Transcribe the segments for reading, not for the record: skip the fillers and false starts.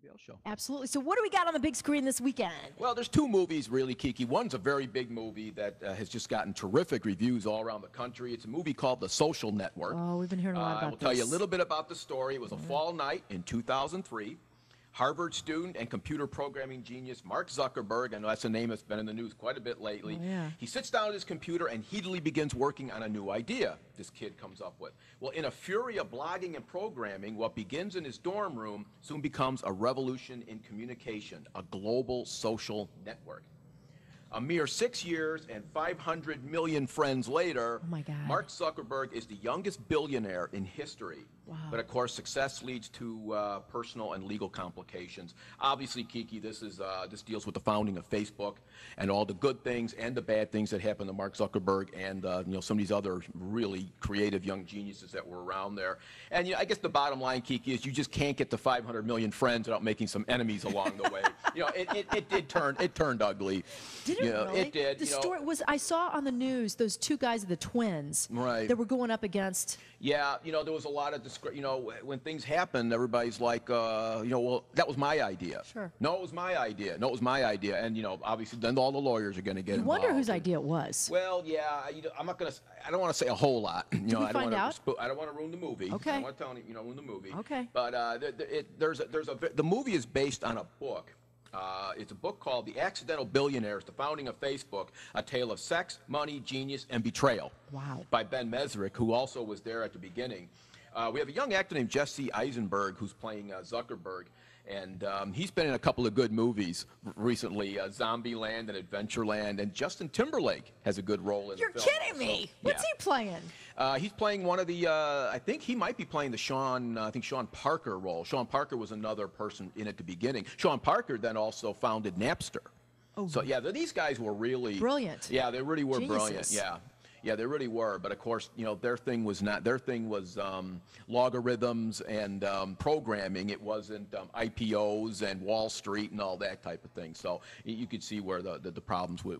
Vale Show. Absolutely. So what do we got on the big screen this weekend? Well, there's two movies, really, Kiki. One's a very big movie that has just gotten terrific reviews all around the country. It's a movie called The Social Network. Oh, we've been hearing a lot about I will tell you a little bit about the story. It was a fall night in 2003. Harvard student and computer programming genius Mark Zuckerberg, I know that's a name that's been in the news quite a bit lately. Oh, yeah. He sits down at his computer and heatedly begins working on a new idea this kid comes up with. Well, in a fury of blogging and programming, what begins in his dorm room soon becomes a revolution in communication, a global social network. A mere 6 years and 500 million friends later, oh my God, Mark Zuckerberg is the youngest billionaire in history. Wow. But of course, success leads to personal and legal complications. Obviously, Kiki, this deals with the founding of Facebook and all the good things and the bad things that happened to Mark Zuckerberg and some of these other really creative young geniuses that were around there. And I guess the bottom line, Kiki, is you just can't get to 500 million friends without making some enemies along the way. It turned ugly. Did it really? It did. The story was, I saw on the news those two guys, the twins, right, that were going up against. Yeah, there was a lot of when things happen, everybody's like, well, that was my idea. Sure. No, it was my idea. No, it was my idea. And, obviously, then all the lawyers are going to get involved. You wonder whose idea it was. Well, yeah, I'm not going to, I don't want to say a whole lot. Did we find out? I don't want to ruin the movie. Okay. I don't want to tell you, ruin the movie. Okay. But the movie is based on a book. It's a book called The Accidental Billionaires, The Founding of Facebook, A Tale of Sex, Money, Genius, and Betrayal. Wow. By Ben Mesrick, who also was there at the beginning. We have a young actor named Jesse Eisenberg who's playing Zuckerberg, and he's been in a couple of good movies recently, Zombieland and Adventureland, and Justin Timberlake has a good role in the film. You're kidding me! What's he playing? He's playing one of the, I think he might be playing the Sean Parker role. Sean Parker was another person in at the beginning. Sean Parker then also founded Napster. Oh. So yeah, these guys were really brilliant. Yeah, they really were Geniuses. Brilliant. Yeah. Yeah, they really were, but of course, their thing was logarithms and programming. It wasn't IPOs and Wall Street and all that type of thing. So you could see where the problems would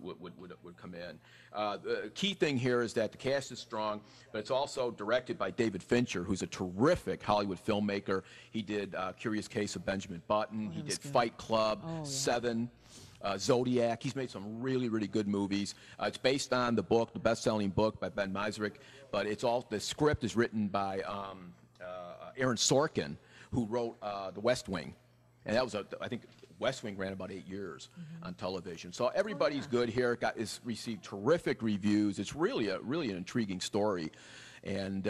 come in. The key thing here is that the cast is strong, but it's also directed by David Fincher, who's a terrific Hollywood filmmaker. He did Curious Case of Benjamin Button. He did Fight Club, Seven. Zodiac. He's made some really, really good movies. It's based on the book, the best-selling book by Ben Mesrick, but the script is written by Aaron Sorkin, who wrote The West Wing, and that was I think West Wing ran about 8 years on television. So everybody's good here. It's received terrific reviews. It's really an intriguing story. And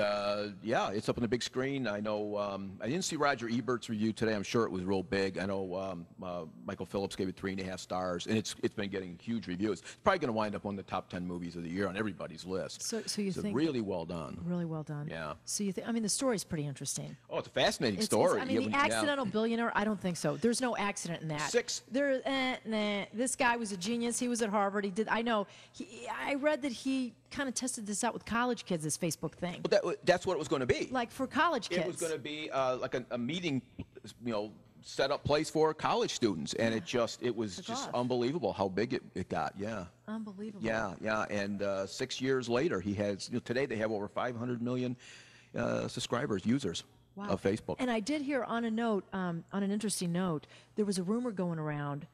yeah, it's up on the big screen. I know I didn't see Roger Ebert's review today. I'm sure it was real big. I know Michael Phillips gave it 3.5 stars, and it's been getting huge reviews. It's probably going to wind up on the top 10 movies of the year on everybody's list. So you think really well done? Really well done. Yeah. So you think? I mean, the story's pretty interesting. Oh, it's a fascinating story. I mean, the accidental billionaire. I don't think so. There's no accident in that. This guy was a genius. He was at Harvard. He did. I know. I read that he kind of tested this out with college kids, this Facebook thing. Well, that's what it was going to be. Like for college kids. It was going to be like a meeting, set up place for college students, and it was just unbelievable how big it got. Yeah. Unbelievable. Yeah. And 6 years later, he has. Today they have over 500 million subscribers, users. Wow. Of Facebook. And I did hear on an interesting note, there was a rumor going around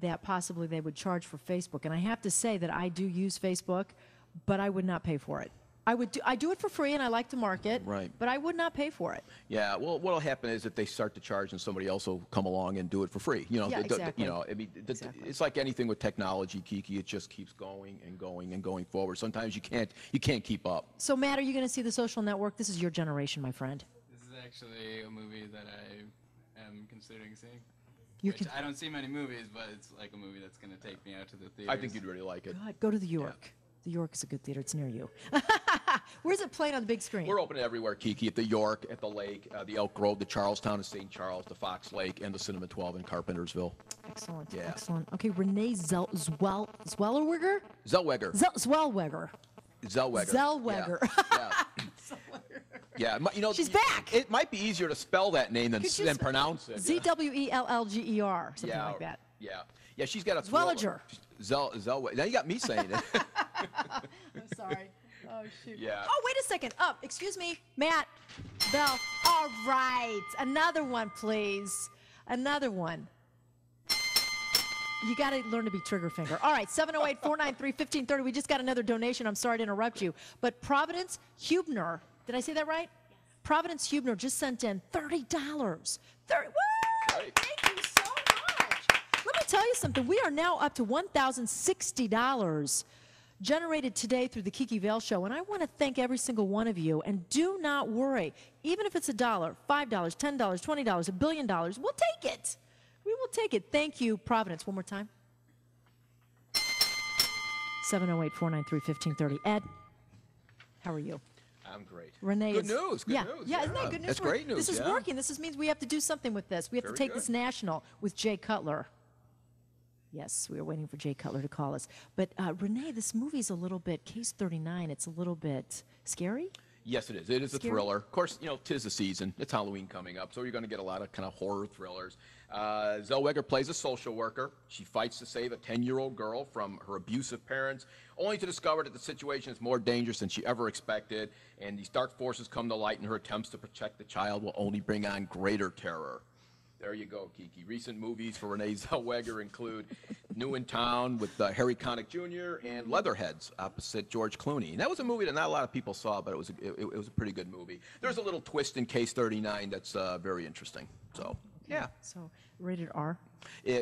that possibly they would charge for Facebook. And I have to say that I do use Facebook, but I would not pay for it. I do it for free, and I like to market. Right. But I would not pay for it. Yeah. Well, what'll happen is that they start to charge, and somebody else will come along and do it for free. Yeah, exactly. I mean, it's like anything with technology, Kiki. It just keeps going and going and going forward. Sometimes you can't keep up. So, Matt, are you going to see The Social Network? This is your generation, my friend. This is actually a movie that I am considering seeing. I don't see many movies, but it's like a movie that's going to take me out to the theaters. I think you'd really like it. Good. Go to the York. Yeah. The York is a good theater. It's near you. Where's it playing on the big screen? We're open everywhere, Kiki. At the York, at the Lake, the Elk Grove, the Charlestown of St. Charles, the Fox Lake, and the Cinema 12 in Carpentersville. Excellent. Yeah. Excellent. Okay, Renee Zellweger? Zellweger. Zellweger. Zellweger. Yeah. Yeah. She's back. It might be easier to spell that name than pronounce it. Zwellger, something like that. Yeah. Yeah, she's got a Zwelliger. Zellweger. Now you got me saying it. I'm sorry. Oh, shoot. Yeah. Oh, wait a second. Excuse me, Matt. Bell. All right. Another one, please. Another one. You got to learn to be trigger finger. All right, 708-493-1530. We just got another donation. I'm sorry to interrupt you. But Providence Hubner, did I say that right? Yes. Providence Hubner just sent in $30. 30. Woo! Right. Thank you so much. Let me tell you something. We are now up to $1,060 generated today through the Kiki Vale Show. And I want to thank every single one of you. And do not worry. Even if it's $1, $5, $10, $20, $1 billion, we'll take it. We will take it. Thank you, Providence. One more time. 708-493-1530. Ed, how are you? I'm great. Renee good is, news. Good news. Yeah, isn't that good news? That's great news. This is working. This means we have to do something with this. We have to take this national with Jay Cutler. Yes, we are waiting for Jay Cutler to call us. But Renee, this movie's a little bit, Case 39, it's a little bit scary? Yes, it is. It is a thriller. Of course, you know, 'tis the season. It's Halloween coming up, so you're going to get a lot of kind of horror thrillers. Zellweger plays a social worker. She fights to save a 10-year-old girl from her abusive parents, only to discover that the situation is more dangerous than she ever expected, and these dark forces come to light, and her attempts to protect the child will only bring on greater terror. There you go, Kiki. Recent movies for Renee Zellweger include New in Town with Harry Connick Jr. and Leatherheads opposite George Clooney. And that was a movie that not a lot of people saw, but it was a pretty good movie. There's a little twist in Case 39 that's very interesting. So, yeah. So, rated R?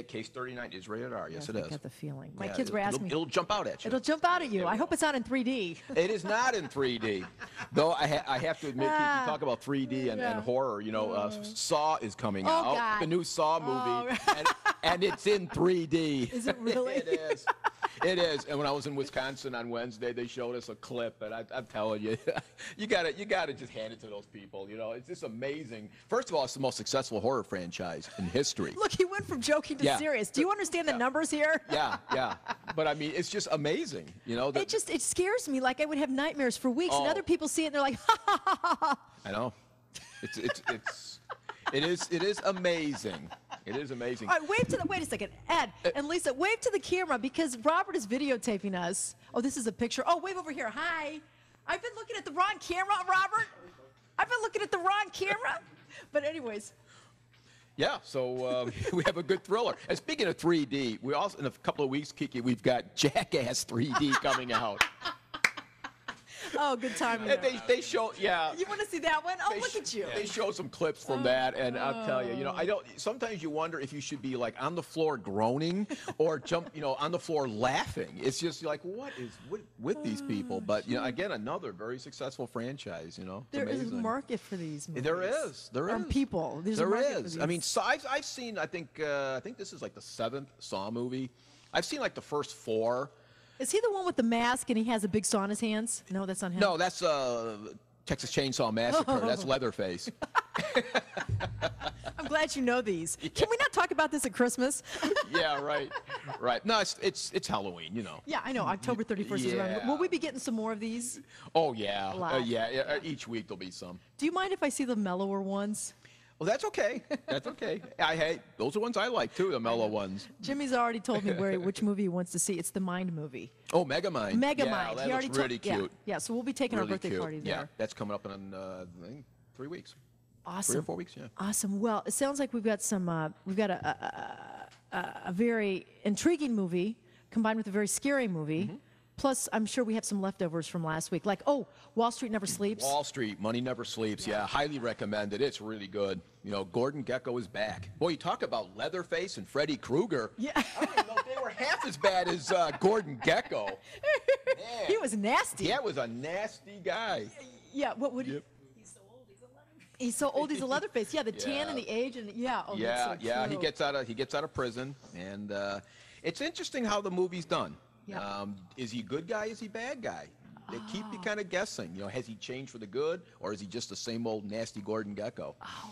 Case 39 is rated R. Yes, it is. I got the feeling. My kids were asking me. It'll jump out at you. It'll jump out at you. I hope it's not in 3D. It is not in 3D. Though I have to admit, you talk about 3D and horror, you know, Saw is coming out. God. The new Saw movie. And it's in 3D. Is it really? It is. It is. And when I was in Wisconsin on Wednesday, they showed us a clip, and I'm telling you, you gotta just hand it to those people. You know, it's just amazing. First of all, it's the most successful horror franchise in history. Look, he went from joking to serious. Do you understand the numbers here? Yeah. But I mean, it's just amazing. You know, it scares me. Like I would have nightmares for weeks, and other people see it and they're like, ha ha ha ha. I know. It is amazing. It is amazing. All right, wait a second. Ed and Lisa, wave to the camera because Robert is videotaping us. Oh, this is a picture. Oh, wave over here. Hi. I've been looking at the wrong camera, Robert. I've been looking at the wrong camera. But anyways. Yeah, so we have a good thriller. And speaking of 3D, we also, in a couple of weeks, Kiki, we've got Jackass 3D coming out. Oh, good timing. They show, You want to see that one? Oh, look at you. They show some clips from that, and I'll tell you, you know, sometimes you wonder if you should be like on the floor groaning or jump, you know, on the floor laughing. It's just like, what is with these people? But, you know, again, another very successful franchise, you know. There is a market for these movies. There is. People. There is. I mean, so I've seen, I think this is like the 7th Saw movie. I've seen like the first 4. Is he the one with the mask and he has a big saw in his hands? No, that's not him. No, that's Texas Chainsaw Massacre. That's Leatherface. I'm glad you know these. Yeah. Can we not talk about this at Christmas? Yeah, right. No, it's Halloween, you know. Yeah, I know. October 31st is around. Will we be getting some more of these? Oh yeah, yeah. Each week there'll be some. Do you mind if I see the mellower ones? Well, that's okay. That's okay. Those are ones I like too, the mellow ones. Jimmy's already told me which movie he wants to see. It's the Mind movie. Oh, Megamind. Megamind. Yeah, that looks really cute. Yeah, so we'll be taking our birthday party there. Yeah, that's coming up in I think 3 weeks. Awesome. 3 or 4 weeks, yeah. Awesome. Well, it sounds like we've got a very intriguing movie combined with a very scary movie. Mm-hmm. Plus, I'm sure we have some leftovers from last week. Like, Wall Street Never Sleeps. Wall Street, Money Never Sleeps. Yeah, highly recommended. It's really good. You know, Gordon Gekko is back. Boy, you talk about Leatherface and Freddy Krueger. Yeah. I don't even know if they were half as bad as Gordon Gekko. Man. He was nasty. That was a nasty guy. Yeah, what would he? He's so old, he's a Leatherface. Yeah, the tan and the age and yeah. He gets out of prison, and it's interesting how the movie's done. Yeah. Is he a good guy? Is he a bad guy? They keep you kind of guessing. You know, has he changed for the good, or is he just the same old nasty Gordon Gekko? Oh.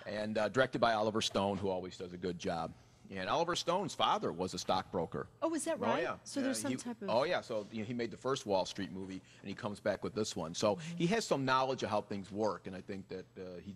And directed by Oliver Stone, who always does a good job. And Oliver Stone's father was a stockbroker. Oh, is that right? Oh, yeah. So there's some type of... Oh, yeah. So he made the first Wall Street movie, and he comes back with this one. So he has some knowledge of how things work, and I think that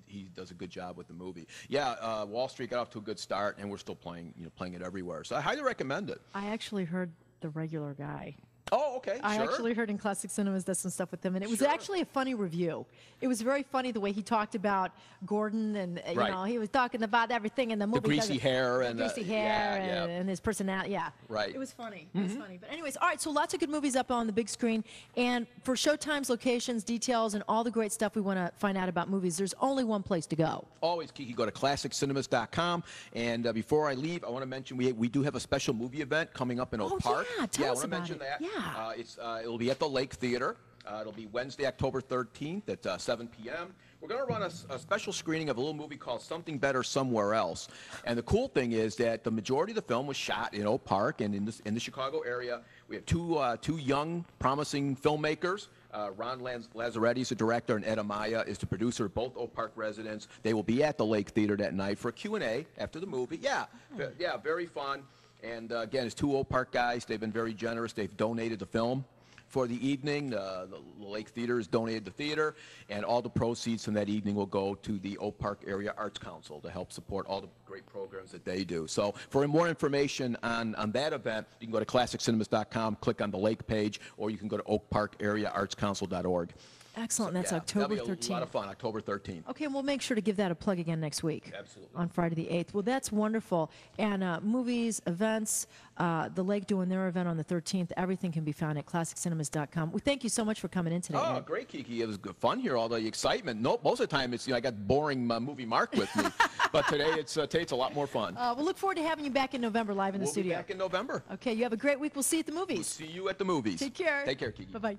he does a good job with the movie. Yeah, Wall Street got off to a good start, and we're still playing it everywhere. So I highly recommend it. I actually heard The Regular Guy. Oh, okay, I sure. actually heard in Classic Cinemas does some stuff with him, and it was Sure. actually a funny review. It was very funny the way he talked about Gordon, and you Right. know, he was talking about everything in the movie. greasy hair the and, greasy yeah, hair yeah. and his personality. Yeah, Right. It was funny. It was funny. But anyways, all right. So lots of good movies up on the big screen, and for showtimes, locations, details, and all the great stuff we want to find out about movies, there's only one place to go. Always, Kiki, go to classiccinemas.com. And before I leave, I want to mention we do have a special movie event coming up in Oak Park. Yeah, tell I us want to about mention it. that. Yeah. It'll be at the Lake Theater. It'll be Wednesday, October 13th at 7 p.m. We're going to run a special screening of a little movie called Something Better Somewhere Else. And the cool thing is that the majority of the film was shot in Oak Park and in the Chicago area. We have two young, promising filmmakers. Ron Lazzaretti is the director, and Ed Amaya is the producer, both Oak Park residents. They will be at the Lake Theater that night for a Q&A after the movie. Yeah, very fun. And again, it's two Oak Park guys. They've been very generous. They've donated the film for the evening. The Lake Theater has donated the theater, and all the proceeds from that evening will go to the Oak Park Area Arts Council to help support all the great programs that they do. So for more information on that event, you can go to classiccinemas.com, click on the Lake page, or you can go to oakparkareaartscouncil.org. Excellent. That's Yeah, October that'll be 13th. a lot of fun, October 13th. Okay, and we'll make sure to give that a plug again next week. Absolutely. On Friday the 8th. Well, that's wonderful. And movies, events, the Lake doing their event on the 13th, everything can be found at classiccinemas.com. We thank you so much for coming in today. Oh, Ed. great, Kiki. It was good fun here, all the excitement. No, most of the time, I got boring movie Mark with me. But today, it's a lot more fun. We'll look forward to having you back in November live in the We'll studio. be back in November. Okay, you have a great week. We'll see you at the We'll movies. see you at the movies. Take care. Take care, Kiki. Bye-bye.